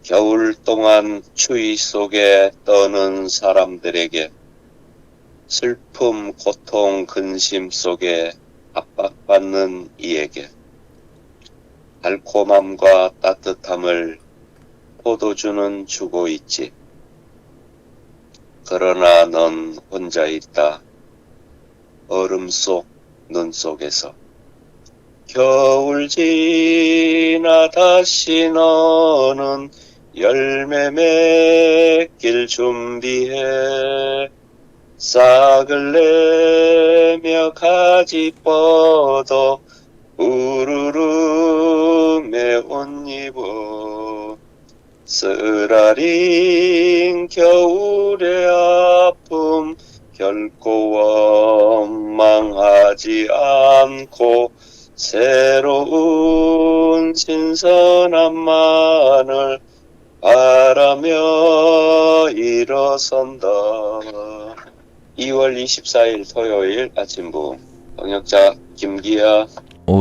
겨울 동안 추위 속에 떠는 사람들에게, 슬픔, 고통, 근심 속에 압박받는 이에게 달콤함과 따뜻함을 포도주는 주고 있지. 그러나 넌 혼자 있다. 얼음 속, 눈 속에서. 겨울 지나 다시 너는 열매 맺길 준비해. 싹을 내며 가지 뻗어 우르르 옷 입어. 쓰라린 겨울의 아픔 결코 원망하지 않고 새로운 신선함만을 바라며 일어선다. 2월 24일 토요일 아침부 번역자 김기아.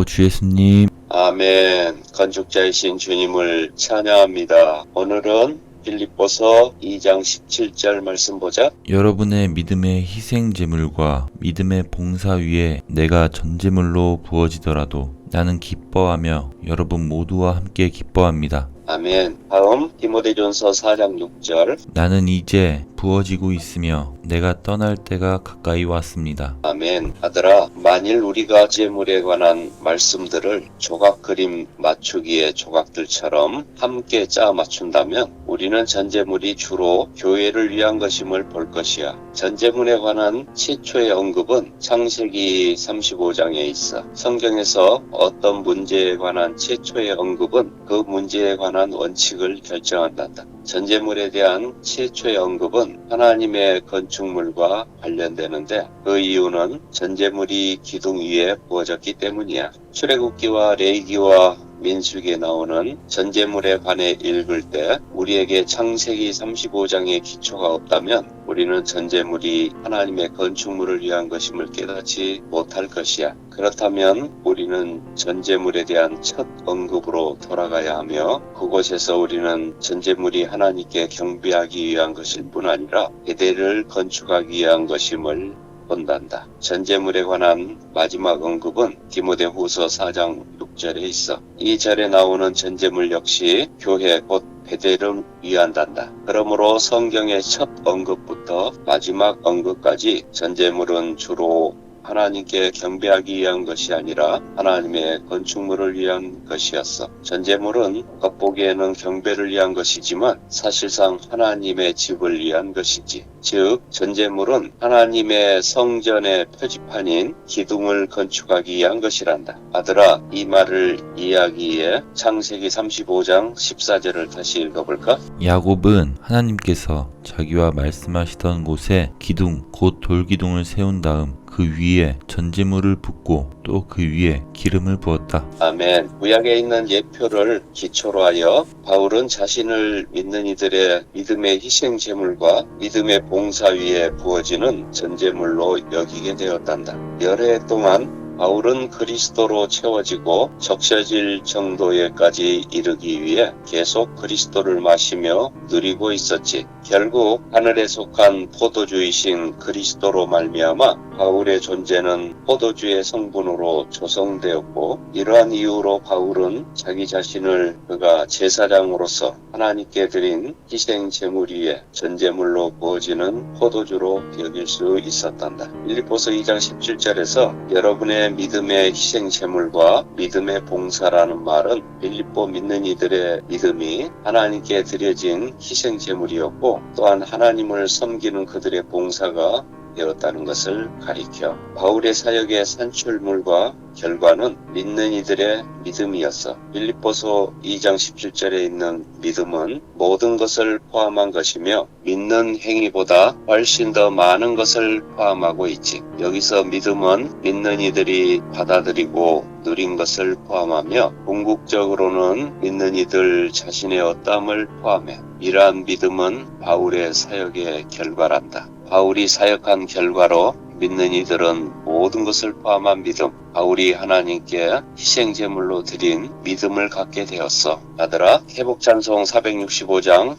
주 예수님. 아멘. 건축자이신 주님을 찬양합니다. 오늘은 빌립보서 2장 17절 말씀 보자. 여러분의 믿음의 희생 제물과 믿음의 봉사 위에 내가 전제물로 부어지더라도 나는 기뻐하며 여러분 모두와 함께 기뻐합니다. 아멘. 다음 디모데전서 4장 6절. 나는 이제 부어지고 있으며 내가 떠날 때가 가까이 왔습니다. 아멘. 아들아, 만일 우리가 제물에 관한 말씀들을 조각 그림 맞추기의 조각들처럼 함께 짜 맞춘다면 우리는 전제물이 주로 교회를 위한 것임을 볼 것이야. 전제물에 관한 최초의 언급은 창세기 35장에 있어. 성경에서 어떤 문제에 관한 최초의 언급은 그 문제에 관한 원칙을 결정한단다. 전제물에 대한 최초의 언급은 하나님의 건축물과 관련되는데 그 이유는 전제물이 기둥 위에 부어졌기 때문이야. 출애굽기와 레위기와 민수기에 나오는 전제물에 관해 읽을 때 우리에게 창세기 35장의 기초가 없다면 우리는 전제물이 하나님의 건축물을 위한 것임을 깨닫지 못할 것이야. 그렇다면 우리는 전제물에 대한 첫 언급으로 돌아가야 하며 그곳에서 우리는 전제물이 하나님께 경배하기 위한 것일 뿐 아니라 베델을 건축하기 위한 것임을 본단다. 전제물에 관한 마지막 언급은 디모데후서 4장 6절에 있어. 이 절에 나오는 전제물 역시 교회 곧 베델을 위한단다. 그러므로 성경의 첫 언급부터 마지막 언급까지 전제물은 주로 하나님께 경배하기 위한 것이 아니라 하나님의 건축물을 위한 것이었어. 전제물은 겉보기에는 경배를 위한 것이지만 사실상 하나님의 집을 위한 것이지. 즉 전제물은 하나님의 성전의 표지판인 기둥을 건축하기 위한 것이란다. 아들아, 이 말을 이해하기 위해 창세기 35장 14절을 다시 읽어볼까? 야곱은 하나님께서 자기와 말씀하시던 곳에 기둥 곧 돌기둥을 세운 다음 그 위에 전제물을 붓고 또 그 위에 기름을 부었다. 아멘. 구약에 있는 예표를 기초로 하여 바울은 자신을 믿는 이들의 믿음의 희생 제물과 믿음의 봉사 위에 부어지는 전제물로 여기게 되었단다. 여러 해 동안 바울은 그리스도로 채워지고 적셔질 정도에까지 이르기 위해 계속 그리스도를 마시며 누리고 있었지. 결국 하늘에 속한 포도주이신 그리스도로 말미암아 바울의 존재는 포도주의 성분으로 조성되었고 이러한 이유로 바울은 자기 자신을 그가 제사장으로서 하나님께 드린 희생 제물 위에 전제물로 부어지는 포도주로 여길 수 있었단다. 빌립보서 2장 17절에서 여러분의 믿음의 희생 제물과 믿음의 봉사라는 말은 빌립보 믿는 이들의 믿음이 하나님께 드려진 희생 제물이었고 또한 하나님을 섬기는 그들의 봉사가 되었다는 것을 가리켜 바울의 사역의 산출물과 결과는 믿는 이들의 믿음이었어. 빌립보서 2장 17절에 있는 믿음은 모든 것을 포함한 것이며 믿는 행위보다 훨씬 더 많은 것을 포함하고 있지. 여기서 믿음은 믿는 이들이 받아들이고 누린 것을 포함하며 궁극적으로는 믿는 이들 자신의 어떠함을 포함해. 이러한 믿음은 바울의 사역의 결과란다. 바울이 사역한 결과로 믿는 이들은 모든 것을 포함한 믿음, 바울이 하나님께 희생제물로 드린 믿음을 갖게 되었어. 아들아, 회복찬송 465장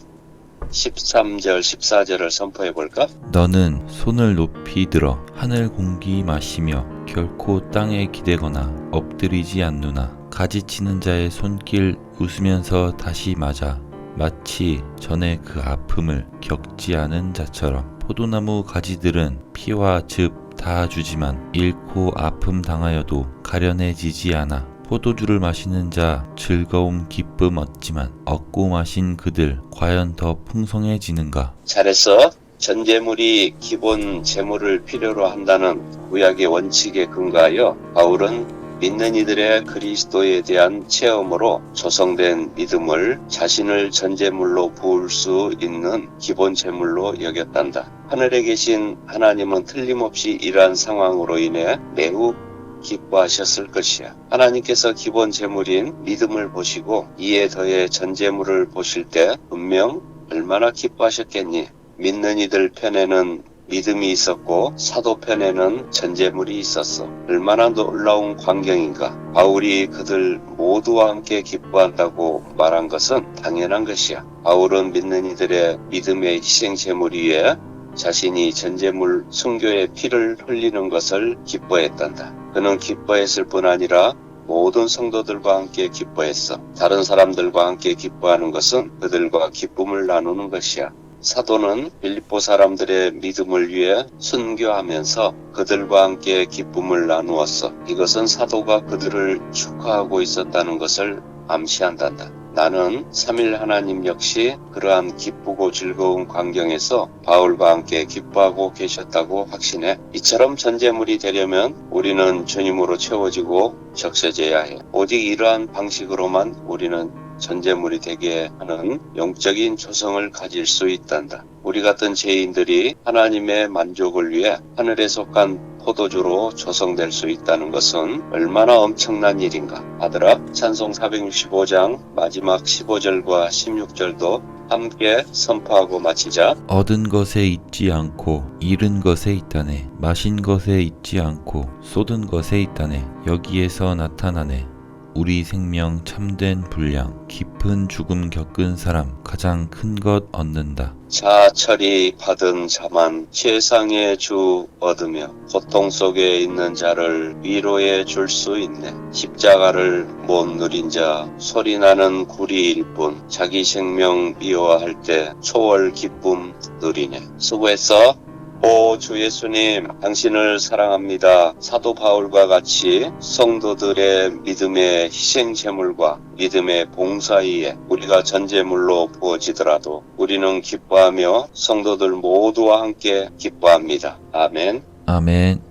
13절 14절을 선포해 볼까? 너는 손을 높이 들어 하늘 공기 마시며 결코 땅에 기대거나 엎드리지 않누나 가지치는 자의 손길 웃으면서 다시 맞아 마치 전에 그 아픔을 겪지 않은 자처럼. 포도나무 가지들은 피와 즙 다 주지만 잃고 아픔 당하여도 가련해지지 않아. 포도주를 마시는 자 즐거움 기쁨 얻지만 얻고 마신 그들 과연 더 풍성해지는가? 잘했어. 전제물이 기본 제물을 필요로 한다는 구약의 원칙에 근거하여 바울은 믿는 이들의 그리스도에 대한 체험으로 조성된 믿음을 자신을 전제물로 부을 수 있는 기본 제물로 여겼단다. 하늘에 계신 하나님은 틀림없이 이러한 상황으로 인해 매우 기뻐하셨을 것이야. 하나님께서 기본 제물인 믿음을 보시고 이에 더해 전제물을 보실 때 분명 얼마나 기뻐하셨겠니? 믿는 이들 편에는 믿음이 있었고 사도 편에는 전제물이 있었어. 얼마나 놀라운 광경인가. 바울이 그들 모두와 함께 기뻐한다고 말한 것은 당연한 것이야. 바울은 믿는 이들의 믿음의 희생 제물 위에 자신이 전제물 순교의 피를 흘리는 것을 기뻐했단다. 그는 기뻐했을 뿐 아니라 모든 성도들과 함께 기뻐했어. 다른 사람들과 함께 기뻐하는 것은 그들과 기쁨을 나누는 것이야. 사도는 빌립보 사람들의 믿음을 위해 순교하면서 그들과 함께 기쁨을 나누었어. 이것은 사도가 그들을 축하하고 있었다는 것을 암시한단다. 나는 삼일 하나님 역시 그러한 기쁘고 즐거운 광경에서 바울과 함께 기뻐하고 계셨다고 확신해. 이처럼 전제물이 되려면 우리는 주님으로 채워지고 적셔져야 해. 오직 이러한 방식으로만 우리는 전제물이 되게 하는 영적인 조성을 가질 수 있단다. 우리 같은 죄인들이 하나님의 만족을 위해 하늘에 속한 포도주로 조성될 수 있다는 것은 얼마나 엄청난 일인가. 아들아, 찬송 465장 마지막 15절과 16절도 함께 선포하고 마치자. 얻은 것에 있지 않고 잃은 것에 있다네. 마신 것에 있지 않고 쏟은 것에 있다네. 여기에서 나타나네. 우리 생명 참된 분량, 깊은 죽음 겪은 사람 가장 큰 것 얻는다. 자철이 받은 자만 세상의 주 얻으며 고통 속에 있는 자를 위로해 줄 수 있네. 십자가를 못 누린 자 소리나는 구리일 뿐 자기 생명 미워할 때 초월 기쁨 누리네. 수고했어. 오 주 예수님, 당신을 사랑합니다. 사도 바울과 같이 성도들의 믿음의 희생 제물과 믿음의 봉사위에 우리가 전제물로 부어지더라도 우리는 기뻐하며 성도들 모두와 함께 기뻐합니다. 아멘. 아멘.